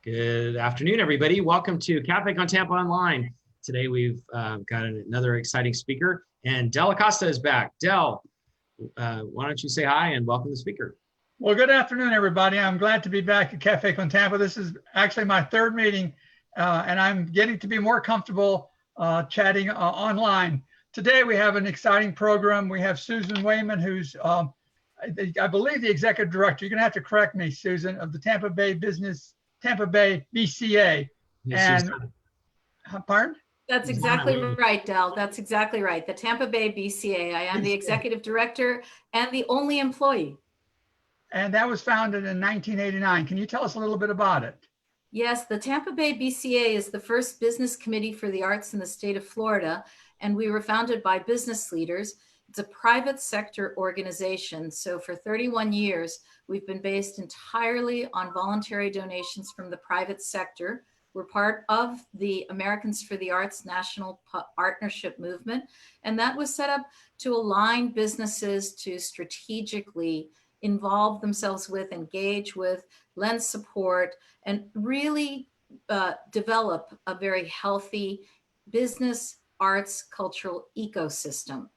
Good afternoon, everybody. Welcome to Café con Tampa Online. Today we've got another exciting speaker, and Del Acosta is back. Del, why don't you say hi and welcome the speaker? Well, good afternoon, everybody. I'm glad to be back at Café con Tampa. This is actually my third meeting, and I'm getting to be more comfortable chatting online. Today we have an exciting program. We have Susana Weymouth, who's I believe the executive director. You're going to have to correct me, Susan, of the Tampa Bay BCA. Yes, And pardon? That's exactly right, Del. That's exactly right. The Tampa Bay BCA. I am the executive director and the only employee. And that was founded in 1989. Can you tell us a little bit about it? Yes, the Tampa Bay BCA is the first business committee for the arts in the state of Florida, and we were founded by business leaders. It's a private sector organization. So for 31 years, we've been based entirely on voluntary donations from the private sector. We're part of the Americans for the Arts National Partnership Movement, and that was set up to align businesses to strategically involve themselves with, engage with, lend support, and really develop a very healthy business, arts, cultural ecosystem.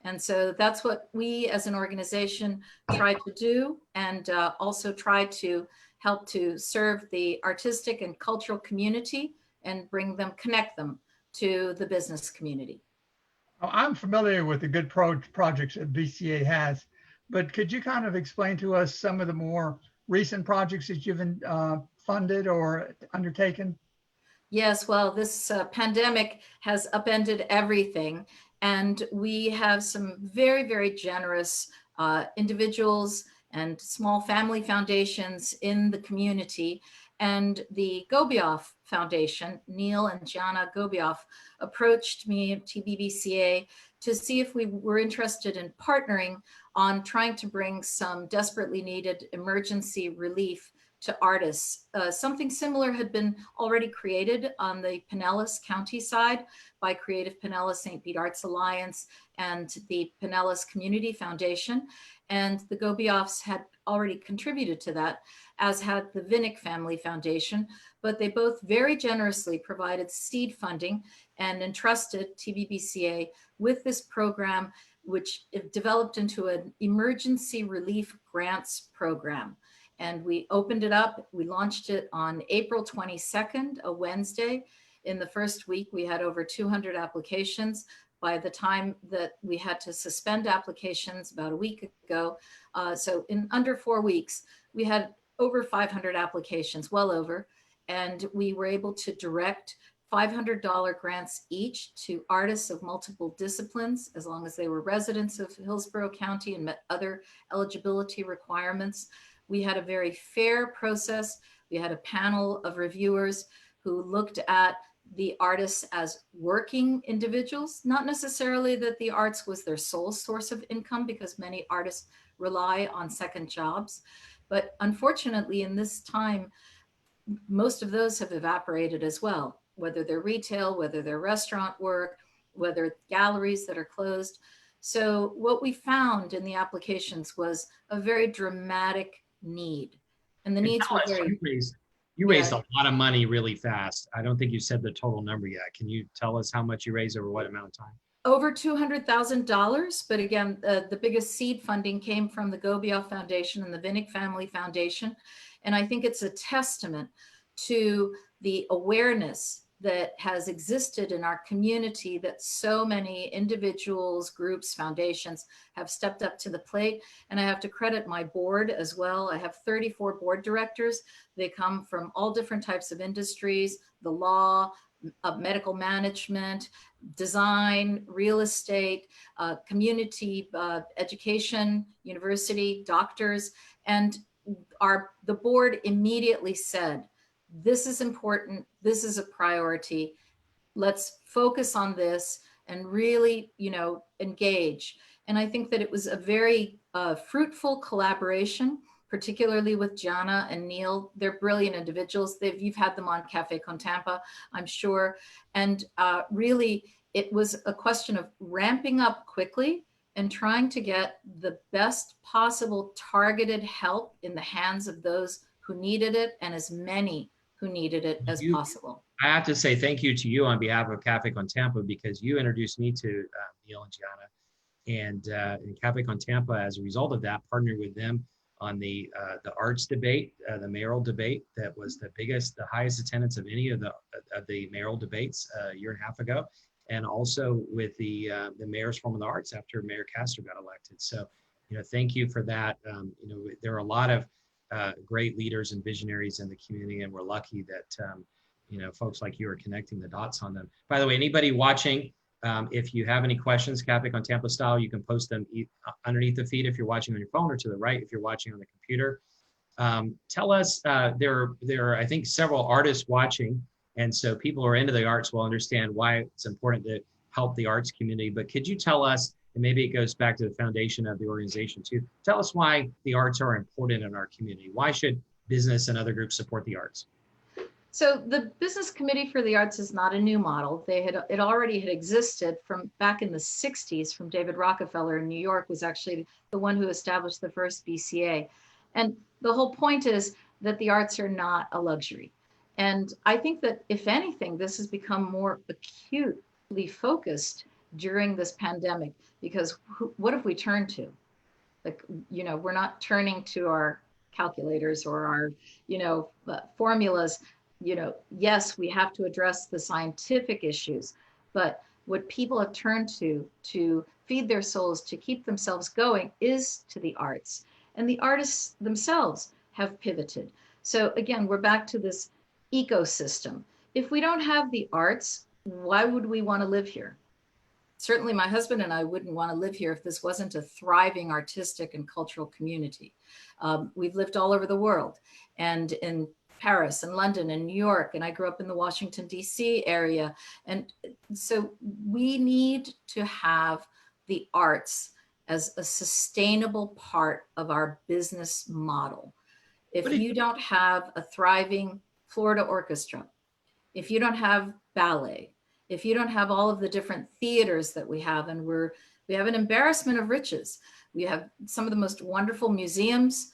And so that's what we as an organization try to do, and also try to help to serve the artistic and cultural community and connect them to the business community. I'm familiar with the good projects that BCA has, but could you kind of explain to us some of the more recent projects that you've funded or undertaken? Yes, well, this pandemic has upended everything. And we have some very, very generous individuals and small family foundations in the community. And the Gobioff Foundation, Neil and Gianna Gobioff, approached me at TBBCA to see if we were interested in partnering on trying to bring some desperately needed emergency relief to artists. Something similar had been already created on the Pinellas County side by Creative Pinellas St. Pete Arts Alliance and the Pinellas Community Foundation. And the Gobioffs had already contributed to that, as had the Vinnick Family Foundation, but they both very generously provided seed funding and entrusted TBBCA with this program, which developed into an emergency relief grants program. And we opened it up. We launched it on April 22nd, a Wednesday. In the first week, we had over 200 applications. By the time that we had to suspend applications about a week ago, so in under 4 weeks, we had over 500 applications, well over, and we were able to direct $500 grants each to artists of multiple disciplines, as long as they were residents of Hillsborough County and met other eligibility requirements. We had a very fair process. We had a panel of reviewers who looked at the artists as working individuals, not necessarily that the arts was their sole source of income, because many artists rely on second jobs. But unfortunately, in this time, most of those have evaporated as well, whether they're retail, whether they're restaurant work, whether galleries that are closed. So what we found in the applications was a very dramatic need. And the needs were very... You raised a lot of money really fast. I don't think you said the total number yet. Can you tell us how much you raised over what amount of time? Over $200,000. But again, the biggest seed funding came from the Gobioff Foundation and the Vinnick Family Foundation. And I think it's a testament to the awareness that has existed in our community, that so many individuals, groups, foundations have stepped up to the plate. And I have to credit my board as well. I have 34 board directors. They come from all different types of industries, the law, medical management, design, real estate, community education, university, doctors. And the board immediately said, this is important. This is a priority. Let's focus on this and really, engage. And I think that it was a very fruitful collaboration, particularly with Gianna and Neil. They're brilliant individuals. You've had them on Café con Tampa, I'm sure. And really, it was a question of ramping up quickly and trying to get the best possible targeted help in the hands of those who needed it, and as many who needed it as You, possible. I have to say thank you to you on behalf of Café con Tampa, because you introduced me to Neil and Gianna. And Café con Tampa, as a result of that, partnered with them on the arts debate, the mayoral debate that was the highest attendance of any of the mayoral debates a year and a half ago, and also with the Mayor's Forum of the Arts after Mayor Castro got elected. So, thank you for that. There are a lot of great leaders and visionaries in the community, and we're lucky that folks like you are connecting the dots on them. By the way, anybody watching, if you have any questions, Café con Tampa style, you can post them underneath the feed if you're watching on your phone, or to the right if you're watching on the computer. Tell us, there are, I think, several artists watching, and so people who are into the arts will understand why it's important to help the arts community. But could you tell us, and maybe it goes back to the foundation of the organization too, tell us why the arts are important in our community. Why should business and other groups support the arts? So the Business Committee for the Arts is not a new model. It already had existed from back in the 60s from David Rockefeller in New York, was actually the one who established the first BCA. And the whole point is that the arts are not a luxury. And I think that if anything, this has become more acutely focused during this pandemic, because what have we turned to? Like, we're not turning to our calculators or our, formulas. Yes, we have to address the scientific issues, but what people have turned to feed their souls, to keep themselves going, is to the arts. And the artists themselves have pivoted. So again, we're back to this ecosystem. If we don't have the arts, why would we want to live here? Certainly my husband and I wouldn't want to live here if this wasn't a thriving artistic and cultural community. We've lived all over the world, and in Paris and London and New York, and I grew up in the Washington, D.C. area. And so we need to have the arts as a sustainable part of our business model. If you don't have a thriving Florida orchestra, if you don't have ballet, if you don't have all of the different theaters that we have, and we have an embarrassment of riches. We have some of the most wonderful museums,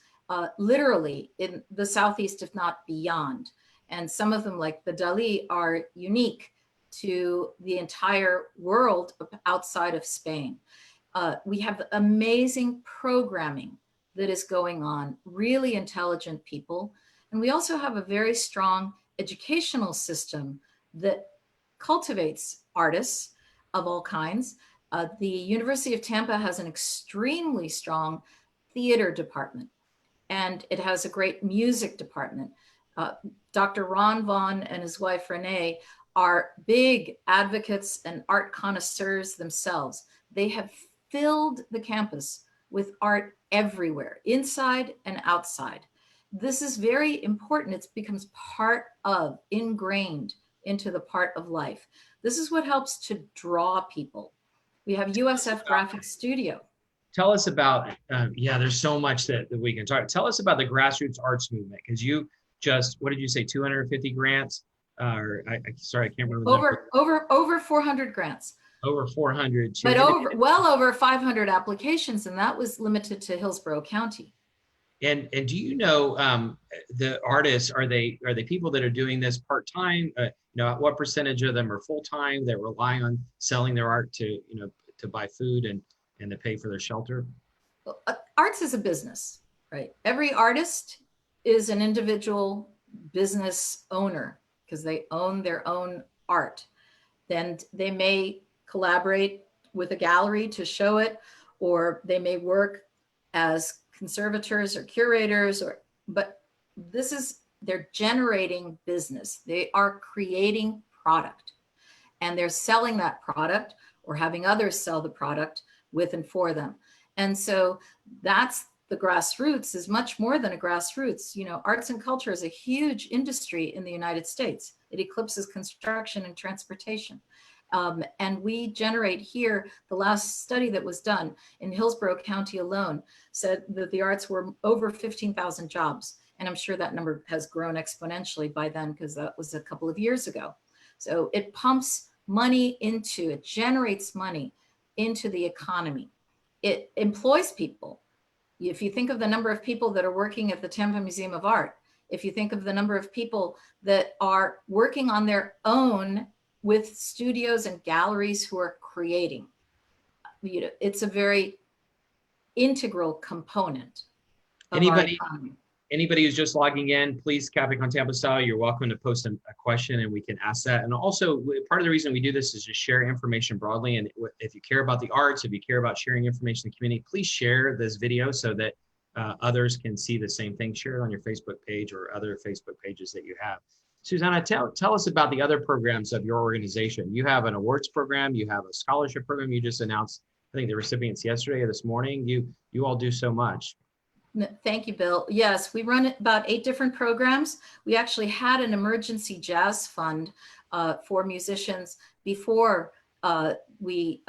literally in the Southeast, if not beyond. And some of them, like the Dali, are unique to the entire world outside of Spain. We have amazing programming that is going on, really intelligent people. And we also have a very strong educational system that cultivates artists of all kinds. The University of Tampa has an extremely strong theater department, and it has a great music department. Dr. Ron Vaughn and his wife, Renee, are big advocates and art connoisseurs themselves. They have filled the campus with art everywhere, inside and outside. This is very important. It becomes part of, ingrained into the part of life. This is what helps to draw people. We have USF Graphic Studio. Tell us about, there's so much that we can talk. Tell us about the grassroots arts movement, because you just, what did you say, 250 grants? Sorry, I can't remember. Over 400 grants. Over 400. But well over 500 applications, and that was limited to Hillsborough County. And do you know the artists, are they people that are doing this part-time? What percentage of them are full-time that rely on selling their art to buy food and to pay for their shelter? Well, arts is a business, right? Every artist is an individual business owner because they own their own art. Then they may collaborate with a gallery to show it, or they may work as conservators or curators, but they're generating business. They are creating product, and they're selling that product or having others sell the product with and for them. And so that's the grassroots, is much more than a grassroots. Arts and culture is a huge industry in the United States. It eclipses construction and transportation. And we generate here, the last study that was done in Hillsborough County alone said that the arts were over 15,000 jobs. And I'm sure that number has grown exponentially by then, because that was a couple of years ago. So it pumps money it generates money into the economy. It employs people. If you think of the number of people that are working at the Tampa Museum of Art, If you think of the number of people that are working on their own with studios and galleries who are creating, it's a very integral component of our economy. Anybody who's just logging in, please, Café con Tampa style, you're welcome to post a question and we can ask that. And also, part of the reason we do this is just share information broadly. And if you care about the arts, if you care about sharing information in the community, please share this video so that others can see the same thing. Share it on your Facebook page or other Facebook pages that you have. Susana, tell us about the other programs of your organization. You have an awards program, you have a scholarship program. You just announced, I think, the recipients yesterday or this morning. You all do so much. Thank you, Bill. Yes, we run about 8 different programs. We actually had an emergency jazz fund for musicians before we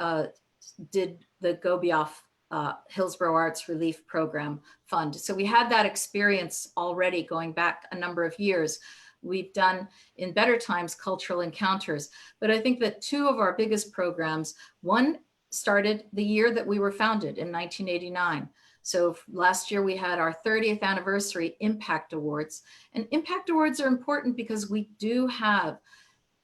did the Gobioff Hillsborough Arts Relief Program Fund. So we had that experience already going back a number of years. We've done, in better times, cultural encounters. But I think that 2 of our biggest programs, one started the year that we were founded in 1989. So last year we had our 30th anniversary Impact Awards. And Impact Awards are important because we do have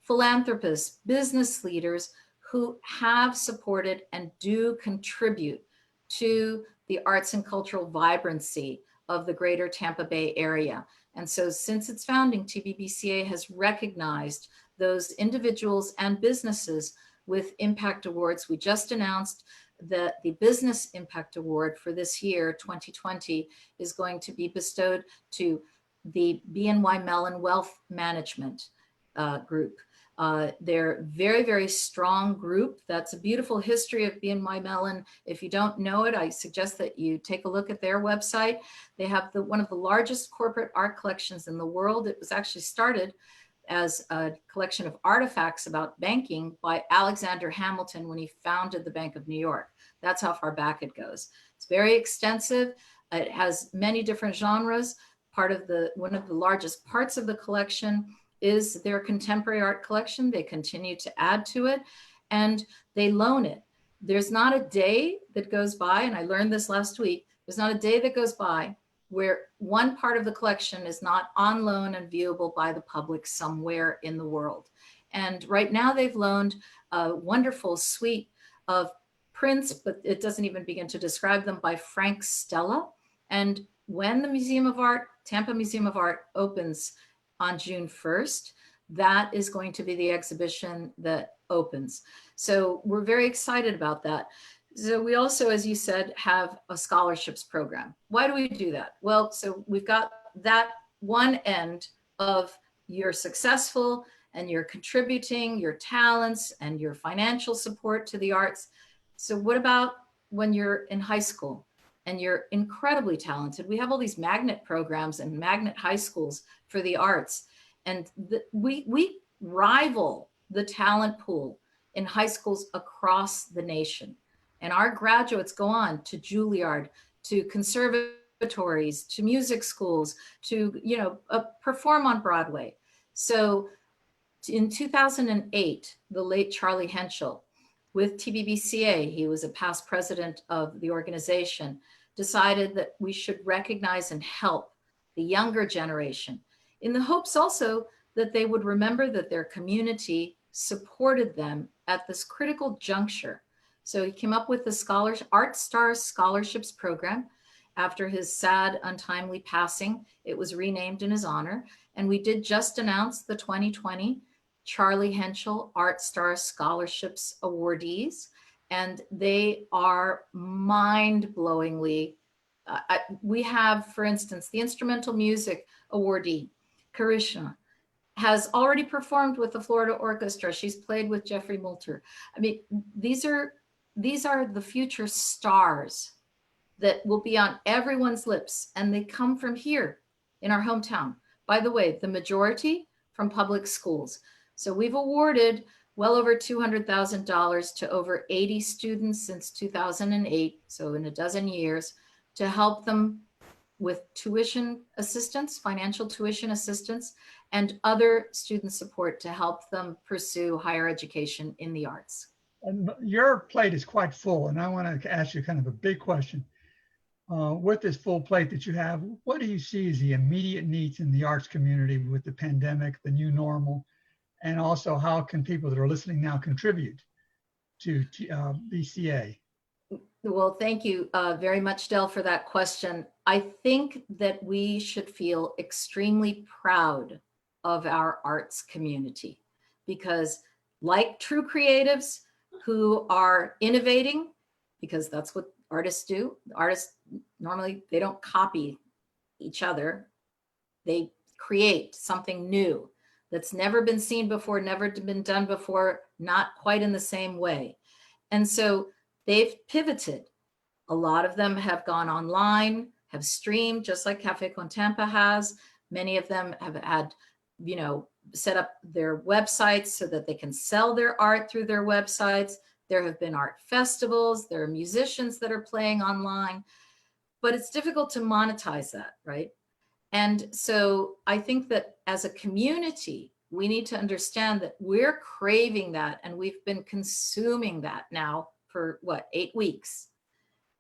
philanthropists, business leaders who have supported and do contribute to the arts and cultural vibrancy of the greater Tampa Bay area. And so since its founding, TBBCA has recognized those individuals and businesses with Impact Awards. We just announced that the Business Impact Award for this year, 2020, is going to be bestowed to the BNY Mellon Wealth Management Group. They're very, very strong group. That's a beautiful history of BNY Mellon. If you don't know it, I suggest that you take a look at their website. They have one of the largest corporate art collections in the world. It was actually started as a collection of artifacts about banking by Alexander Hamilton when he founded the Bank of New York. That's how far back it goes. It's very extensive. It has many different genres. One of the largest parts of the collection is their contemporary art collection. They continue to add to it and they loan it. There's not a day that goes by, and I learned this last week, there's not a day that goes by where one part of the collection is not on loan and viewable by the public somewhere in the world. And right now they've loaned a wonderful suite of prints, but it doesn't even begin to describe them, by Frank Stella. And when the Tampa Museum of Art opens on June 1st, that is going to be the exhibition that opens. So we're very excited about that. So we also, as you said, have a scholarships program. Why do we do that? Well, so we've got that one end of you're successful and you're contributing your talents and your financial support to the arts. So what about when you're in high school and you're incredibly talented? We have all these magnet programs and magnet high schools for the arts. And we rival the talent pool in high schools across the nation. And our graduates go on to Juilliard, to conservatories, to music schools, to perform on Broadway. So in 2008, the late Charlie Henschel, with TBBCA, he was a past president of the organization, decided that we should recognize and help the younger generation, in the hopes also that they would remember that their community supported them at this critical juncture. So he came up with the Art Stars Scholarships Program. After his sad, untimely passing, it was renamed in his honor. And we did just announce the 2020 Charlie Henschel Art Stars Scholarships awardees. And they are mind-blowingly, we have, for instance, the instrumental music awardee, Karishma, has already performed with the Florida Orchestra. She's played with Jeffrey Moulter. I mean, these are the future stars that will be on everyone's lips, and they come from here in our hometown. By the way, the majority from public schools. So we've awarded well over $200,000 to over 80 students since 2008, so in a dozen years, to help them with tuition assistance, financial tuition assistance, and other student support to help them pursue higher education in the arts. And your plate is quite full, and I want to ask you kind of a big question. with this full plate that you have, what do you see as the immediate needs in the arts community with the pandemic, the new normal, and also how can people that are listening now contribute to BCA? Well, thank you very much, Del, for that question. I think that we should feel extremely proud of our arts community because, like true creatives who are innovating, because that's what artists do. Artists normally, they don't copy each other. They create something new that's never been seen before, never been done before, not quite in the same way. And so they've pivoted. A lot of them have gone online, have streamed, just like Café con Tampa has. Many of them have had, set up their websites so that they can sell their art through their websites. There have been art festivals. There are musicians that are playing online, but it's difficult to monetize that, right? And so I think that as a community, we need to understand that we're craving that, and we've been consuming that now for 8 weeks.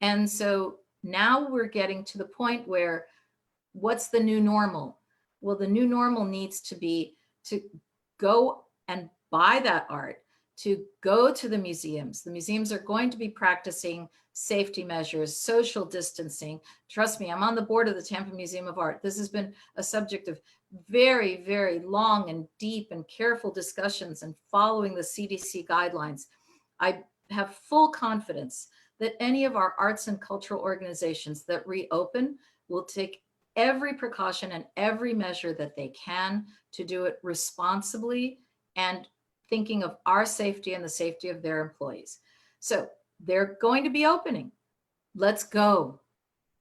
And so now we're getting to the point where what's the new normal? Well, the new normal needs to be to go and buy that art, to go to the museums. The museums are going to be practicing safety measures, social distancing. Trust me, I'm on the board of the Tampa Museum of Art. This has been a subject of very, very long and deep and careful discussions and following the CDC guidelines. I have full confidence that any of our arts and cultural organizations that reopen will take every precaution and every measure that they can to do it responsibly and thinking of our safety and the safety of their employees. So they're going to be opening. Let's go.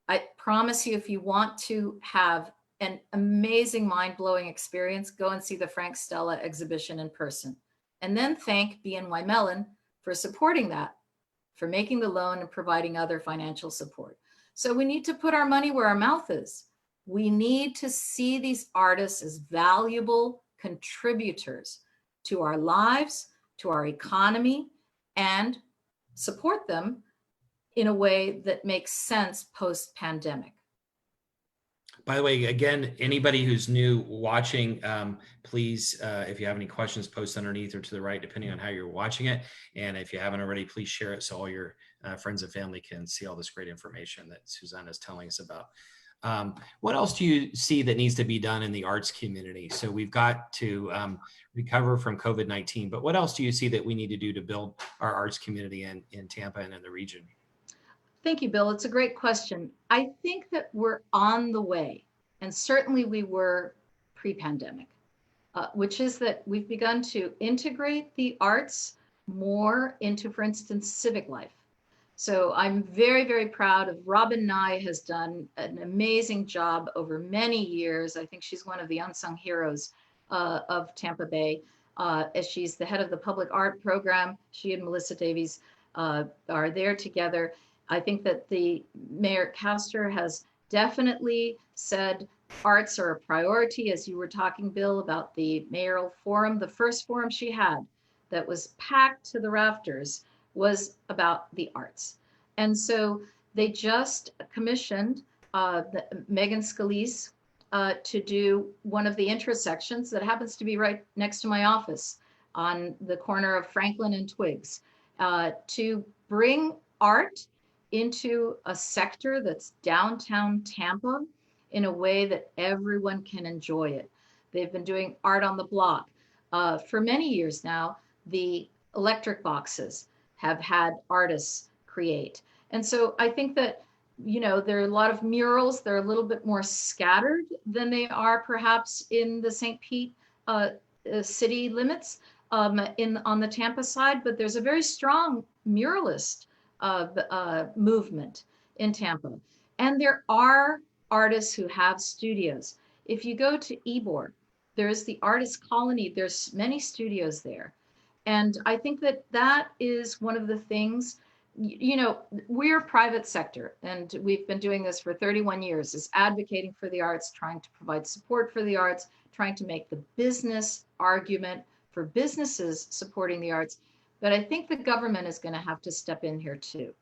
I promise you, if you want to have an amazing, mind-blowing experience, go and see the Frank Stella exhibition in person. And then thank BNY Mellon for supporting that, for making the loan and providing other financial support. So we need to put our money where our mouth is. We need to see these artists as valuable contributors to our lives, to our economy, and support them in a way that makes sense post-pandemic. By the way, again, anybody who's new watching, please, if you have any questions, post underneath or to the right, depending on how you're watching it. And if you haven't already, please share it so all your friends and family can see all this great information that Susana is telling us about. What else do you see that needs to be done in the arts community? So we've got to recover from COVID-19, but what else do you see that we need to do to build our arts community in Tampa and in the region? Thank you, Bill. It's a great question. I think that we're on the way, and certainly we were pre-pandemic, which is that we've begun to integrate the arts more into, for instance, civic life. So I'm very, very proud of Robin Nye has done an amazing job over many years. I think she's one of the unsung heroes of Tampa Bay, as she's the head of the public art program. She and Melissa Davies are there together. I think that the Mayor Castor has definitely said arts are a priority, as you were talking, Bill, about the mayoral forum. The first forum she had that was packed to the rafters was about the arts. And so they just commissioned Megan Scalise to do one of the intersections that happens to be right next to my office on the corner of Franklin and Twiggs, to bring art into a sector that's downtown Tampa in a way that everyone can enjoy it. They've been doing art on the block. For many years now, the electric boxes have had artists create. And so I think that, there are a lot of murals. They're a little bit more scattered than they are perhaps in the St. Pete city limits on the Tampa side, but there's a very strong muralist movement in Tampa. And there are artists who have studios. If you go to Ybor, there's the artist colony. There's many studios there. And I think that that is one of the things, we're private sector, and we've been doing this for 31 years, is advocating for the arts, trying to provide support for the arts, trying to make the business argument for businesses supporting the arts. But I think the government is going to have to step in here too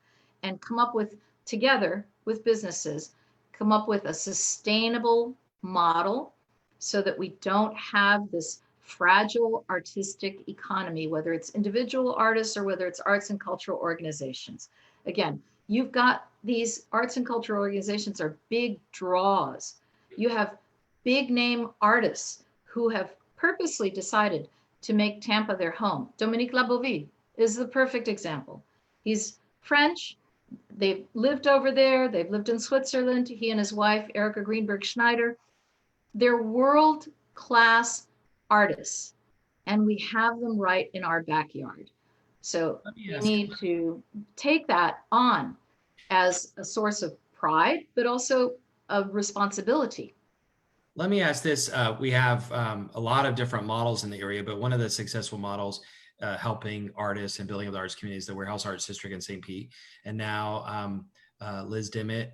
and come up with together with businesses, come up with a sustainable model so that we don't have this fragile artistic economy, whether it's individual artists or whether it's arts and cultural organizations. Again, you've got these arts and cultural organizations are big draws. You have big name artists who have purposely decided to make Tampa their home. Dominique Labovie is the perfect example. He's French. They've lived over there. They've lived in Switzerland. He and his wife, Erica Greenberg Schneider, they're world-class artists, and we have them right in our backyard. So we need to take that on as a source of pride, but also of responsibility. Let me ask this. We have a lot of different models in the area, but one of the successful models helping artists and building of the arts community is the Warehouse Arts District in St. Pete. And now Liz Dimmitt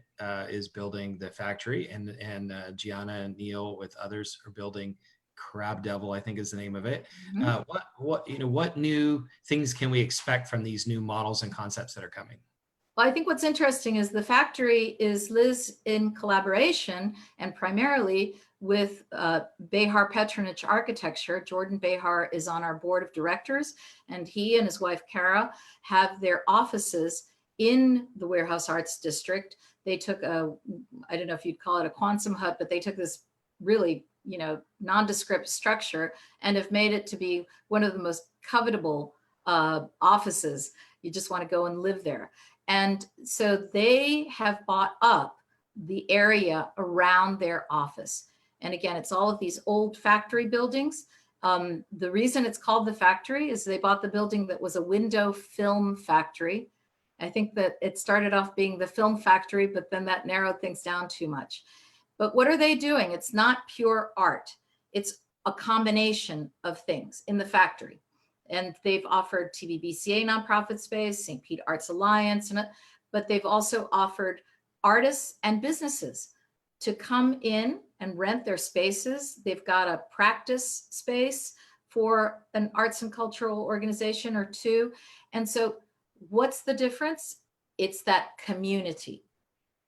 is building the factory, and Gianna and Neil with others are building Crab Devil, I think is the name of it. Mm-hmm. What new things can we expect from these new models and concepts that are coming? Well, I think what's interesting is the factory is Liz in collaboration and primarily with Behar Petronich Architecture. Jordan Behar is on our board of directors, and he and his wife Kara have their offices in the Warehouse Arts District. They took I don't know if you'd call it a Quonset hut, but they took this really, nondescript structure and have made it to be one of the most covetable offices. You just want to go and live there. And so they have bought up the area around their office. And again, it's all of these old factory buildings. The reason it's called the factory is they bought the building that was a window film factory. I think that it started off being the film factory, but then that narrowed things down too much. But what are they doing? It's not pure art. It's a combination of things in the factory. And they've offered TBBCA nonprofit space, St. Pete Arts Alliance, but they've also offered artists and businesses to come in and rent their spaces. They've got a practice space for an arts and cultural organization or two. And so what's the difference? It's that community.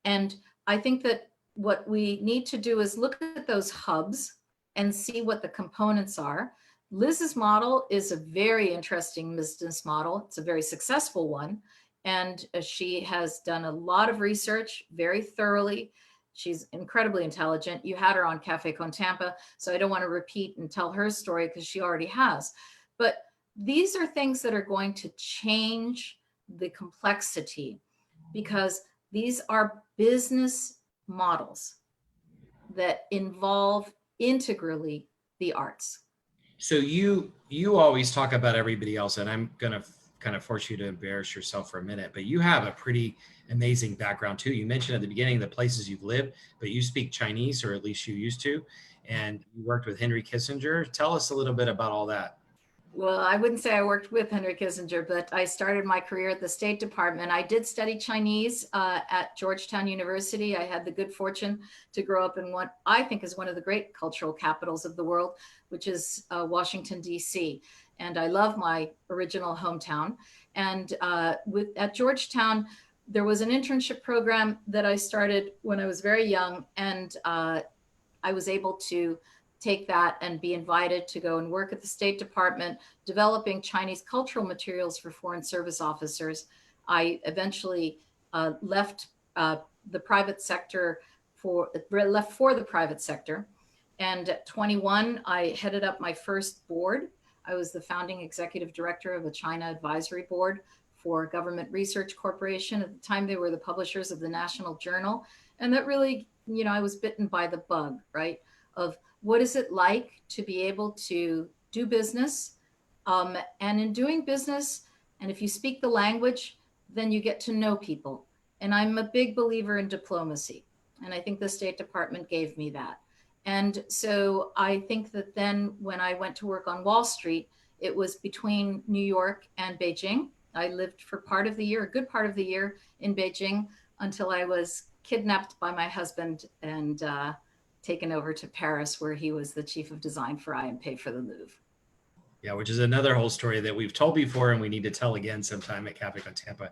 And I think that what we need to do is look at those hubs and see what the components are. Liz's model is a very interesting business model. It's a very successful one. And she has done a lot of research very thoroughly. She's incredibly intelligent. You had her on Café con Tampa, so I don't want to repeat and tell her story because she already has. But these are things that are going to change the complexity because these are business models that involve integrally the arts. So you always talk about everybody else, and I'm going to kind of force you to embarrass yourself for a minute, but you have a pretty amazing background too. You mentioned at the beginning the places you've lived, but you speak Chinese, or at least you used to, and you worked with Henry Kissinger. Tell us a little bit about all that. Well, I wouldn't say I worked with Henry Kissinger, but I started my career at the State Department. I did study Chinese at Georgetown University. I had the good fortune to grow up in what I think is one of the great cultural capitals of the world, which is Washington, D.C. And I love my original hometown. And at Georgetown, there was an internship program that I started when I was very young. And I was able to take that and be invited to go and work at the State Department, developing Chinese cultural materials for foreign service officers. I eventually left the private sector left for the private sector. And at 21, I headed up my first board. I was the founding executive director of a China advisory board for Government Research Corporation. At the time, they were the publishers of the National Journal. And that really, I was bitten by the bug, right? Of what is it like to be able to do business? And in doing business, and if you speak the language, then you get to know people. And I'm a big believer in diplomacy. And I think the State Department gave me that. And so I think that then when I went to work on Wall Street, it was between New York and Beijing. I lived for part of the year, a good part of the year in Beijing, until I was kidnapped by my husband and taken over to Paris, where he was the chief of design for I&P for the Louvre. Yeah, which is another whole story that we've told before and we need to tell again sometime at Café con Tampa.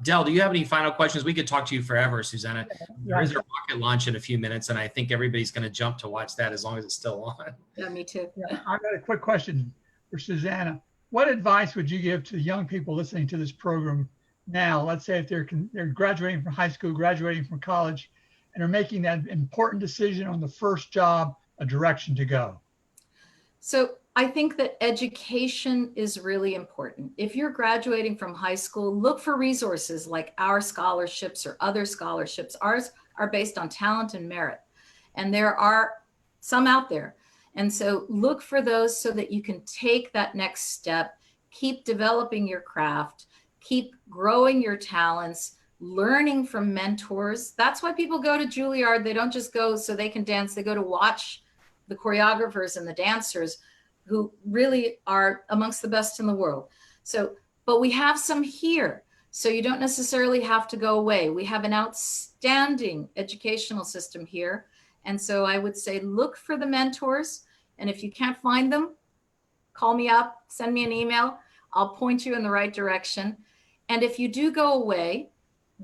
Del, do you have any final questions? We could talk to you forever, Susana. There is a rocket launch in a few minutes, and I think everybody's going to jump to watch that as long as it's still on. Yeah, me too. Yeah, I've got a quick question for Susana. What advice would you give to the young people listening to this program now? Let's say if they're graduating from high school, graduating from college, and are making that important decision on the first job, a direction to go. So I think that education is really important. If you're graduating from high school, look for resources like our scholarships or other scholarships. Ours are based on talent and merit, and there are some out there. And so look for those so that you can take that next step, keep developing your craft, keep growing your talents, learning from mentors. That's why people go to Juilliard. They don't just go so they can dance. They go to watch the choreographers and the dancers who really are amongst the best in the world. So, but we have some here. So you don't necessarily have to go away. We have an outstanding educational system here. And so I would say, look for the mentors. And if you can't find them, call me up, send me an email. I'll point you in the right direction. And if you do go away,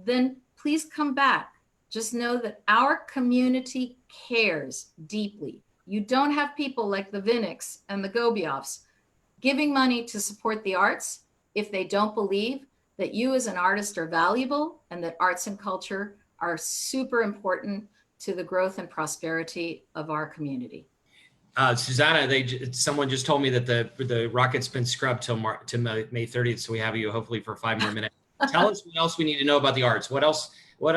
then please come back. Just know that our community cares deeply. You don't have people like the Vinicks and the Gobioffs giving money to support the arts if they don't believe that you as an artist are valuable and that arts and culture are super important to the growth and prosperity of our community. Susana, someone just told me that the rocket's been scrubbed till May 30th, so we have you hopefully for 5 more minutes. Tell us what else we need to know about the arts. What else?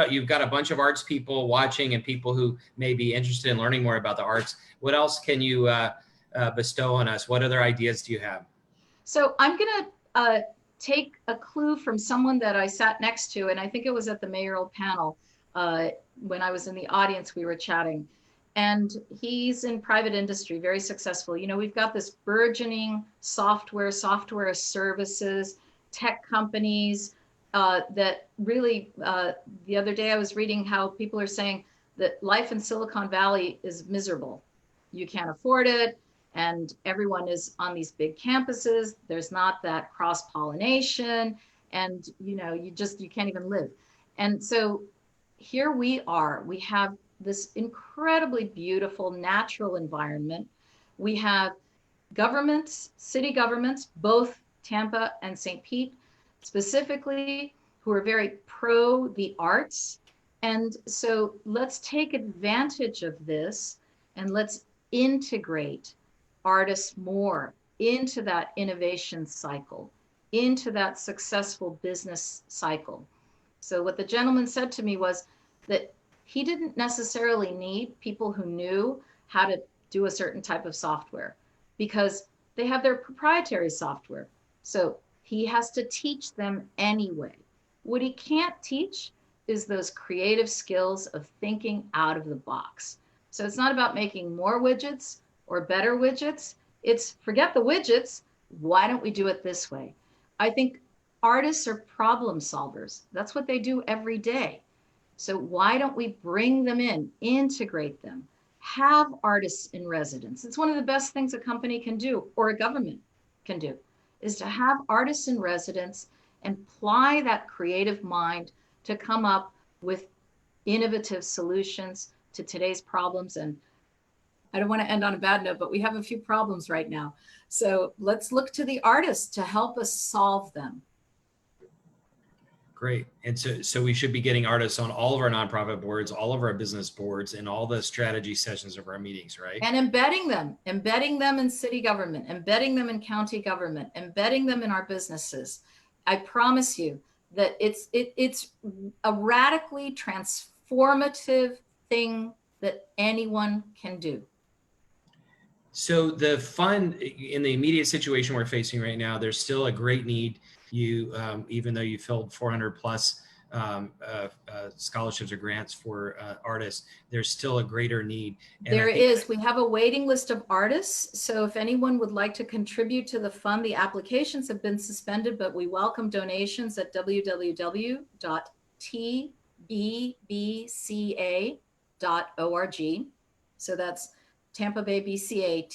You've got a bunch of arts people watching and people who may be interested in learning more about the arts. What else can you bestow on us? What other ideas do you have? So I'm going to take a clue from someone that I sat next to, and I think it was at the mayoral panel when I was in the audience, we were chatting. And he's in private industry, very successful. You know, we've got this burgeoning software services, tech companies that really, the other day I was reading how people are saying that life in Silicon Valley is miserable. You can't afford it. And everyone is on these big campuses. There's not that cross-pollination. And, you know, you can't even live. And so here we are. We have this incredibly beautiful natural environment. We have governments, city governments, both Tampa and St. Pete specifically, who are very pro the arts. And so let's take advantage of this and let's integrate artists more into that innovation cycle, into that successful business cycle. So what the gentleman said to me was that he didn't necessarily need people who knew how to do a certain type of software because they have their proprietary software. So he has to teach them anyway. What he can't teach is those creative skills of thinking out of the box. So it's not about making more widgets or better widgets. It's forget the widgets. Why don't we do it this way? I think artists are problem solvers. That's what they do every day. So why don't we bring them in, integrate them, have artists in residence? It's one of the best things a company can do or a government can do, is to have artists in residence and apply that creative mind to come up with innovative solutions to today's problems. And I don't want to end on a bad note, but we have a few problems right now. So let's look to the artists to help us solve them. Great. And so we should be getting artists on all of our nonprofit boards, all of our business boards, and all the strategy sessions of our meetings, right? And embedding them in city government, embedding them in county government, embedding them in our businesses. I promise you that it's a radically transformative thing that anyone can do. So the fund in the immediate situation we're facing right now, there's still a great need. You, even though you filled 400 plus scholarships or grants for artists, there's still a greater need. And there is. We have a waiting list of artists. So if anyone would like to contribute to the fund, the applications have been suspended, but we welcome donations at www.tbbca.org. So that's Tampa Bay BCA,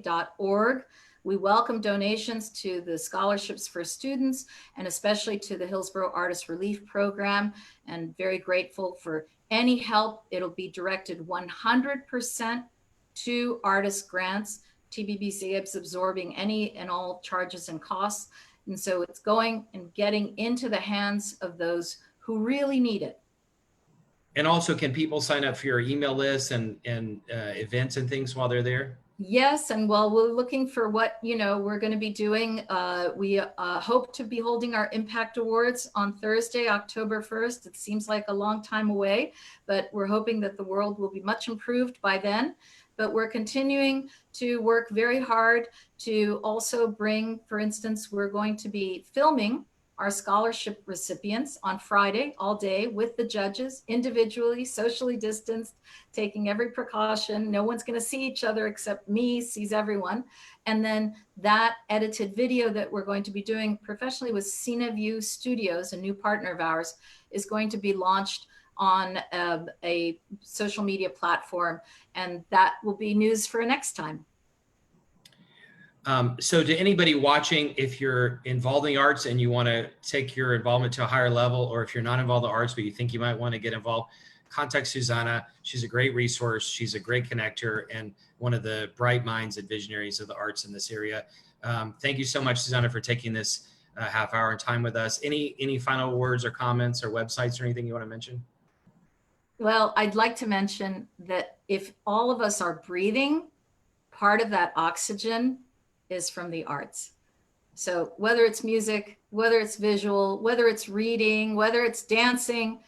TBBCA.org. We welcome donations to the scholarships for students and especially to the Hillsborough Artist Relief Program, and very grateful for any help. It'll be directed 100% to artist grants. TBBCA is absorbing any and all charges and costs. And so it's going and getting into the hands of those who really need it. And also, can people sign up for your email list and events and things while they're there? Yes, and while we're looking for what we're going to be doing, we hope to be holding our Impact Awards on Thursday, October 1st. It seems like a long time away, but we're hoping that the world will be much improved by then. But we're continuing to work very hard to also bring, for instance, we're going to be filming our scholarship recipients on Friday all day with the judges, individually, socially distanced, taking every precaution. No one's going to see each other except me, sees everyone. And then that edited video that we're going to be doing professionally with CineView Studios, a new partner of ours, is going to be launched on a social media platform. And that will be news for next time. So to anybody watching, if you're involved in the arts and you want to take your involvement to a higher level, or if you're not involved in the arts but you think you might want to get involved, contact Susana. She's a great resource. She's a great connector and one of the bright minds and visionaries of the arts in this area. Thank you so much, Susana, for taking this half hour time with us. Any final words or comments or websites or anything you want to mention? Well, I'd like to mention that if all of us are breathing, part of that oxygen is from the arts. So whether it's music, whether it's visual, whether it's reading, whether it's dancing,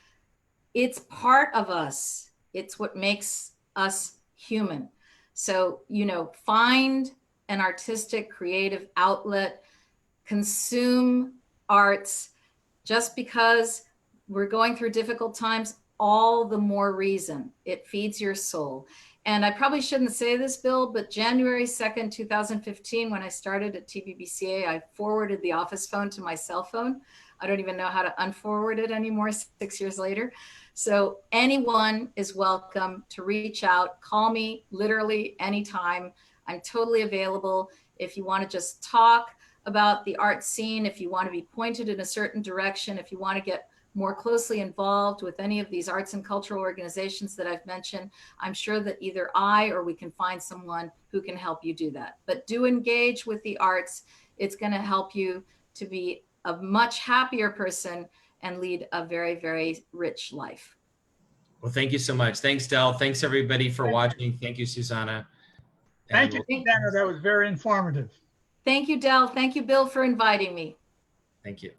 it's part of us. It's what makes us human. So, find an artistic, creative outlet, consume arts. Just because we're going through difficult times, all the more reason. It feeds your soul. And I probably shouldn't say this, Bill, but January 2nd, 2015, when I started at TBBCA, I forwarded the office phone to my cell phone. I don't even know how to unforward it anymore 6 years later. So anyone is welcome to reach out, call me literally anytime. I'm totally available. If you want to just talk about the art scene, if you want to be pointed in a certain direction, if you want to get more closely involved with any of these arts and cultural organizations that I've mentioned, I'm sure that either I or we can find someone who can help you do that. But do engage with the arts. It's going to help you to be a much happier person and lead a very, very rich life. Well, thank you so much. Thanks, Del. Thanks, everybody, for watching. Thank you, Susana. Thank you, Susana. That was very informative. Thank you, Del. Thank you, Bill, for inviting me. Thank you.